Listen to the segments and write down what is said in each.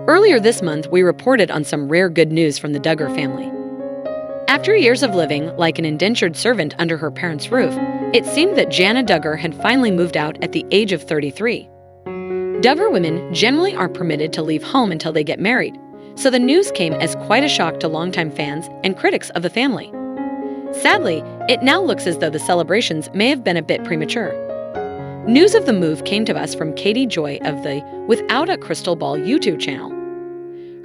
Earlier this month, we reported on some rare good news from the Duggar family. After years of living like an indentured servant under her parents' roof, it seemed that Jana Duggar had finally moved out at the age of 33. Duggar women generally aren't permitted to leave home until they get married, so the news came as quite a shock to longtime fans and critics of the family. Sadly, it now looks as though the celebrations may have been a bit premature. News of the move came to us from Katie Joy of the Without a Crystal Ball YouTube channel.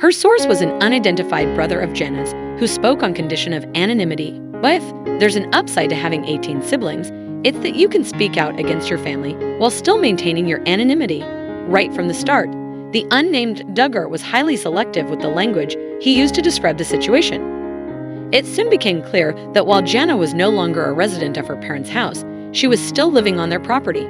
Her source was an unidentified brother of Janas who spoke on condition of anonymity. But if there's an upside to having 18 siblings, it's that you can speak out against your family while still maintaining your anonymity. Right from the start, the unnamed Duggar was highly selective with the language he used to describe the situation. It soon became clear that while Jana was no longer a resident of her parents' house, she was still living on their property.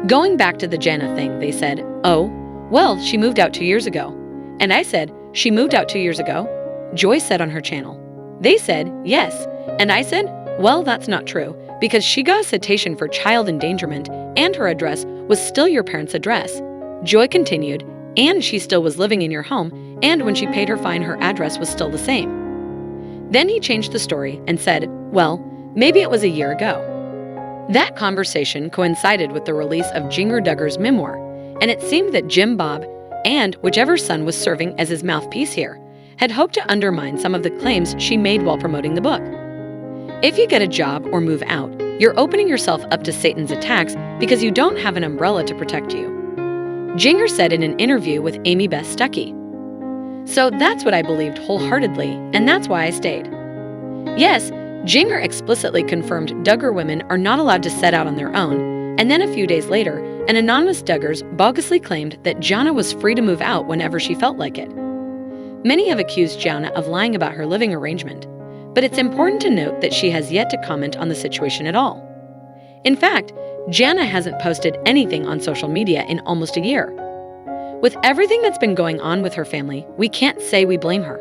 Going back to the Jana thing, they said, "Oh, well, she moved out 2 years ago." And I said, "She moved out 2 years ago?" Joy said on her channel. They said, "Yes." And I said, "Well, that's not true, because she got a citation for child endangerment and her address was still your parents' address." Joy continued, "And she still was living in your home, and when she paid her fine, her address was still the same." Then he changed the story and said, "Well, maybe it was a year ago." That conversation coincided with the release of Jinger Duggar's memoir, and it seemed that Jim Bob, and whichever son was serving as his mouthpiece here, had hoped to undermine some of the claims she made while promoting the book. If you get a job or move out, you're opening yourself up to Satan's attacks because you don't have an umbrella to protect you. Jinger said in an interview with Amy Beth Stuckey. So that's what I believed wholeheartedly, and that's why I stayed. Yes, Jinger explicitly confirmed Duggar women are not allowed to set out on their own, and then a few days later, an anonymous Duggars bogusly claimed that Jana was free to move out whenever she felt like it. Many have accused Jana of lying about her living arrangement, but it's important to note that she has yet to comment on the situation at all. In fact, Jana hasn't posted anything on social media in almost a year. With everything that's been going on with her family, we can't say we blame her.